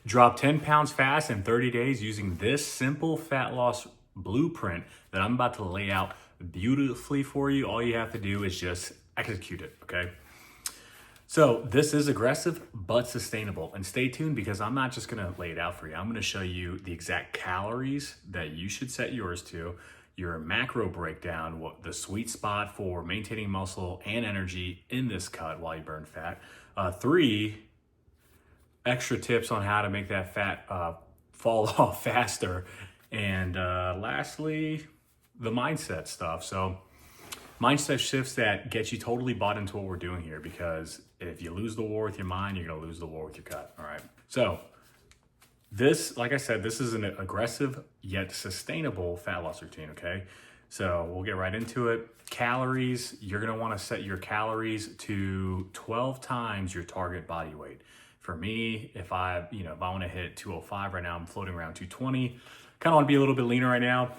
Drop 10 pounds fast in 30 days using this simple fat loss blueprint that I'm about to lay out beautifully for you. All you have to do is just execute it, okay? So this is aggressive but sustainable, and stay tuned because I'm not just gonna lay it out for you. I'm gonna show you the exact calories that you should set yours to, your macro breakdown, what the sweet spot for maintaining muscle and energy in this cut while you burn fat. 3 extra tips on how to make that fat fall off faster. And lastly, the mindset stuff. So mindset shifts that get you totally bought into what we're doing here, because if you lose the war with your mind, you're gonna lose the war with your cut, all right? So this, like I said, this is an aggressive yet sustainable fat loss routine, okay? So we'll get right into it. Calories, you're gonna wanna set your calories to 12 times your target body weight. For me, if I want to hit 205 right now, I'm floating around 220. Kind of want to be a little bit leaner right now.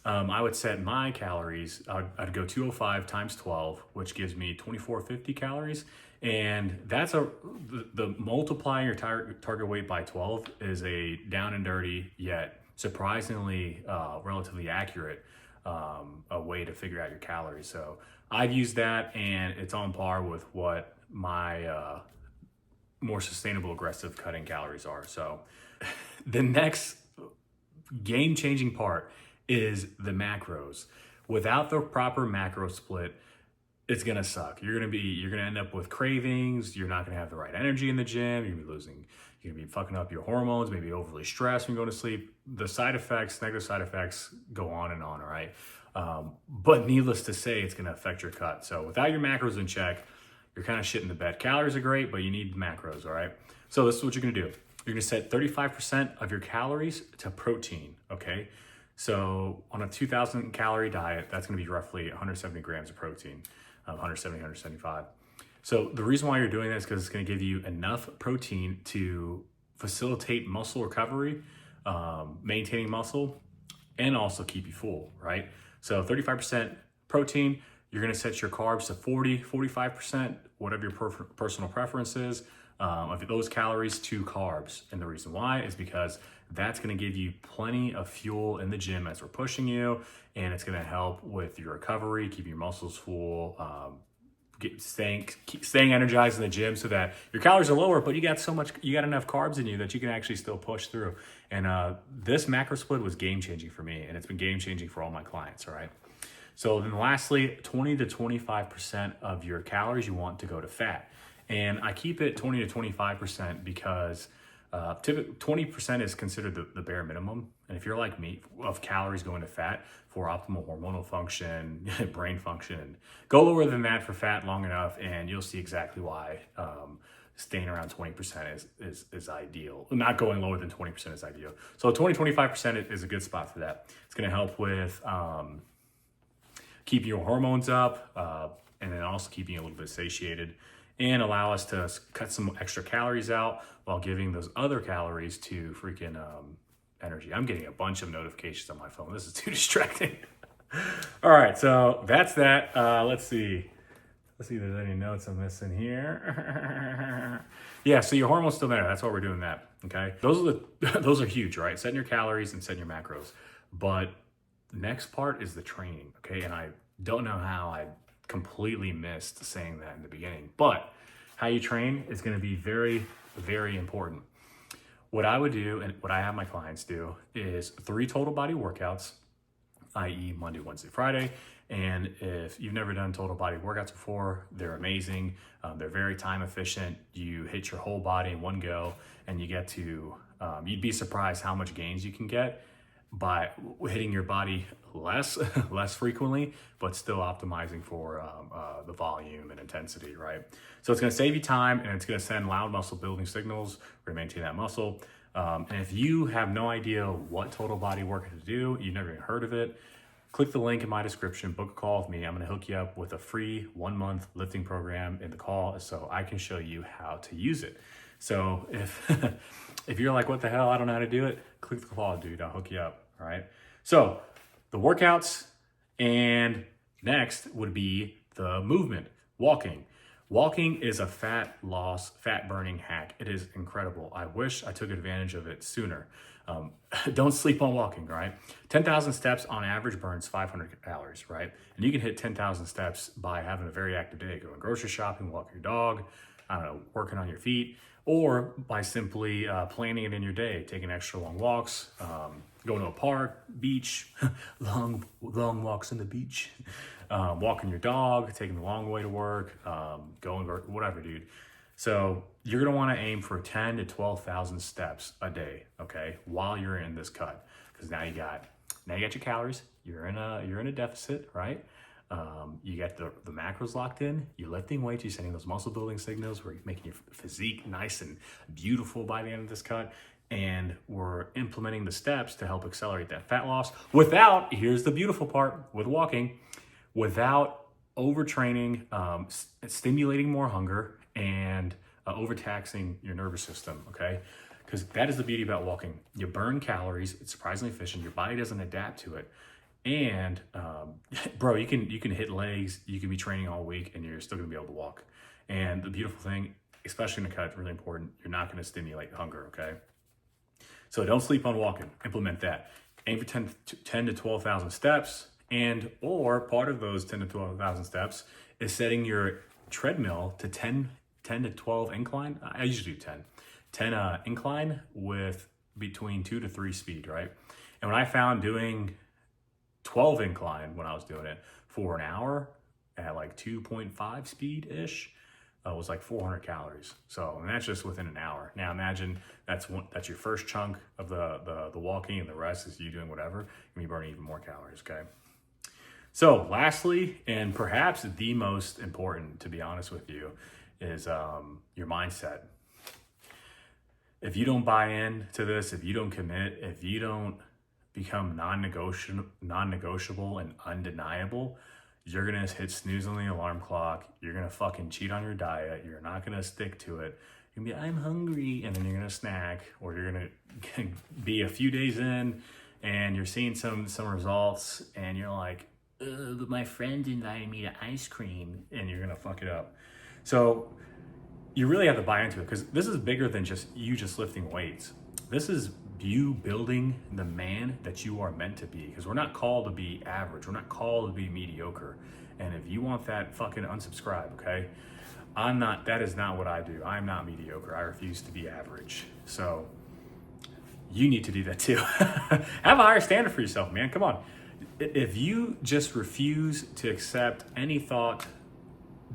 I would set my calories. I'd go 205 times 12, which gives me 2450 calories. And that's the multiplying your target weight by 12 is a down and dirty yet surprisingly relatively accurate a way to figure out your calories. So I've used that, and it's on par with what my more sustainable aggressive cutting calories are. So the next game-changing part is the macros. Without the proper macro split, it's gonna suck. You're gonna end up with cravings. You're not gonna have the right energy in the gym. You're gonna be fucking up your hormones, maybe overly stressed when you go to sleep. The side effects, negative side effects go on and on, all right? But needless to say, it's gonna affect your cut. So without your macros in check, you're kind of shit in the bed. Calories are great, but you need macros, all right? So this is what you're gonna do. You're gonna set 35% of your calories to protein, okay? So on a 2,000 calorie diet, that's gonna be roughly 170 grams of protein, 170, 175. So the reason why you're doing this is because it's gonna give you enough protein to facilitate muscle recovery, maintaining muscle, and also keep you full, right? So 35% protein. You're gonna set your carbs to 40, 45%, whatever your personal preference is, of those calories to carbs. And the reason why is because that's gonna give you plenty of fuel in the gym as we're pushing you, and it's gonna help with your recovery, keeping your muscles full, staying energized in the gym so that your calories are lower, but you got enough carbs in you that you can actually still push through. And this macro split was game-changing for me, and it's been game-changing for all my clients, all right? So then lastly, 20 to 25% of your calories you want to go to fat. And I keep it 20 to 25% because 20% is considered the bare minimum. And if you're like me, of calories going to fat for optimal hormonal function, brain function, go lower than that for fat long enough, and you'll see exactly why staying around 20% is ideal. Not going lower than 20% is ideal. So 20, 25% is a good spot for that. It's gonna help with keeping your hormones up, and then also keeping you a little bit satiated, and allow us to cut some extra calories out while giving those other calories to freaking energy. I'm getting a bunch of notifications on my phone. This is too distracting. All right, so that's that. Let's see if there's any notes I'm missing here. Yeah, so your hormones still matter. That's why we're doing that, okay? Those are huge, right? Setting your calories and setting your macros. But the next part is the training, okay? And I don't know how I completely missed saying that in the beginning, but how you train is gonna be very, very important. What I would do, and what I have my clients do, is 3 total body workouts, i.e. Monday, Wednesday, Friday. And if you've never done total body workouts before, they're amazing. They're very time efficient. You hit your whole body in one go, and you get to, you'd be surprised how much gains you can get by hitting your body less frequently, but still optimizing for the volume and intensity, right? So it's gonna save you time, and it's gonna send loud muscle building signals to maintain that muscle. And if you have no idea what total body workout to do, you've never even heard of it, click the link in my description, book a call with me. I'm gonna hook you up with a free 1-month lifting program in the call so I can show you how to use it. So if you're like, what the hell, I don't know how to do it, click the call, dude, I'll hook you up, all right? So the workouts, and next would be the movement, walking. Walking is a fat loss, fat burning hack. It is incredible. I wish I took advantage of it sooner. Don't sleep on walking, right? 10,000 steps on average burns 500 calories, right? And you can hit 10,000 steps by having a very active day, going grocery shopping, walking your dog, I don't know, working on your feet, or by simply planning it in your day, taking extra long walks, going to a park, beach, long walks on the beach, walking your dog, taking the long way to work, going or whatever, dude. So you're gonna wanna aim for 10 to 12,000 steps a day, okay, while you're in this cut. Because now you got your calories, you're in a deficit, right? You got the macros locked in, you're lifting weights, you're sending those muscle building signals, we're making your physique nice and beautiful by the end of this cut. And we're implementing the steps to help accelerate that fat loss without, here's the beautiful part with walking, without overtraining, stimulating more hunger, and overtaxing your nervous system, okay? Because that is the beauty about walking. You burn calories, it's surprisingly efficient, your body doesn't adapt to it. And bro, you can hit legs, you can be training all week and you're still gonna be able to walk. And the beautiful thing, especially in a cut, really important, you're not gonna stimulate hunger, okay? So don't sleep on walking, implement that. Aim for 10 to 12,000 steps, and or part of those 10 to 12,000 steps is setting your treadmill to 10 to 12 incline. I usually do 10 incline with between 2 to 3 speed, right? And when I found doing 12 incline when I was doing it for an hour at like 2.5 speed-ish, was like 400 calories. So, and that's just within an hour. Now imagine that's your first chunk of the walking, and the rest is you doing whatever, and you burn even more calories, okay? So lastly, and perhaps the most important, to be honest with you, is your mindset. If you don't buy in to this, if you don't commit, if you don't become non-negotiable and undeniable, you're gonna hit snooze on the alarm clock, you're gonna fucking cheat on your diet, you're not gonna stick to it. You're gonna be, I'm hungry, and then you're gonna snack, or you're gonna be a few days in and you're seeing some results and you're like, but my friend invited me to ice cream, and you're gonna fuck it up. So you really have to buy into it, because this is bigger than just you just lifting weights. This is you building the man that you are meant to be, because we're not called to be average. We're not called to be mediocre. And if you want that, fucking unsubscribe, okay? That is not what I do. I'm not mediocre. I refuse to be average. So you need to do that too. Have a higher standard for yourself, man. Come on. If you just refuse to accept any thought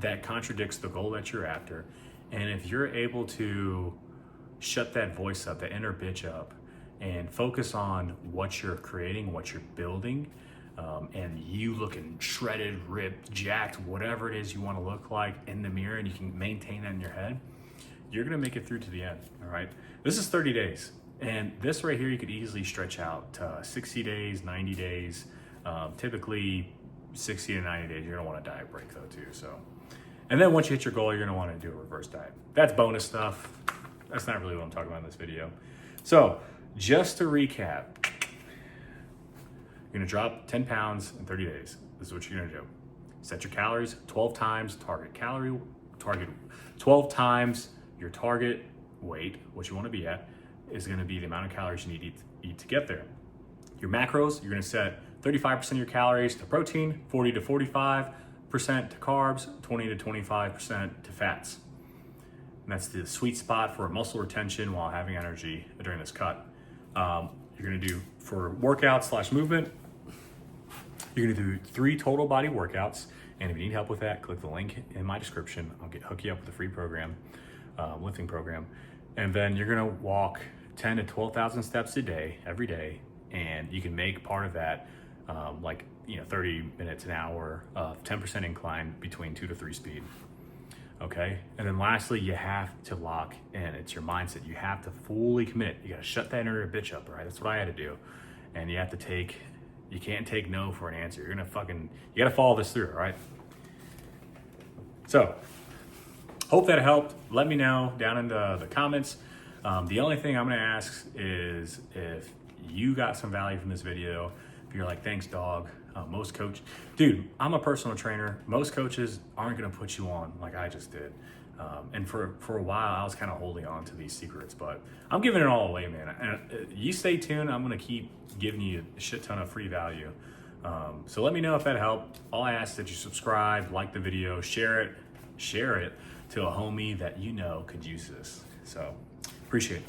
that contradicts the goal that you're after, and if you're able to shut that voice up, that inner bitch up, and focus on what you're creating, what you're building, and you looking shredded, ripped, jacked, whatever it is you want to look like in the mirror, and you can maintain that in your head, you're gonna make it through to the end, all right? This is 30 days. And this right here, you could easily stretch out to 60 days, 90 days, typically 60 to 90 days. You're gonna want a diet break though too, so. And then once you hit your goal, you're gonna wanna do a reverse diet. That's bonus stuff. That's not really what I'm talking about in this video. So just to recap, you're gonna drop 10 pounds in 30 days. This is what you're gonna do. Set your calories 12 times, target 12 times your target weight, what you wanna be at, is gonna be the amount of calories you need to eat to get there. Your macros, you're gonna set 35% of your calories to protein, 40 to 45% to carbs, 20 to 25% to fats. And that's the sweet spot for muscle retention while having energy during this cut. You're gonna do, for workout / movement, you're gonna do 3 total body workouts. And if you need help with that, click the link in my description. I'll hook you up with a free program, lifting program. And then you're gonna walk 10 to 12,000 steps a day, every day. And you can make part of that 30 minutes, an hour of 10% incline between 2 to 3 speed. Okay. And then lastly, you have to lock in. It's your mindset. You have to fully commit. You got to shut that inner bitch up, right? That's what I had to do. And you have to you can't take no for an answer. You're going to you got to follow this through, all right? So hope that helped. Let me know down in the comments. The only thing I'm going to ask is if you got some value from this video, if you're like, thanks dog, Dude, I'm a personal trainer. Most coaches aren't gonna put you on like I just did. And for a while, I was kind of holding on to these secrets, but I'm giving it all away, man. And you stay tuned. I'm gonna keep giving you a shit ton of free value. So let me know if that helped. All I ask is that you subscribe, like the video, share it to a homie that you know could use this. So appreciate it.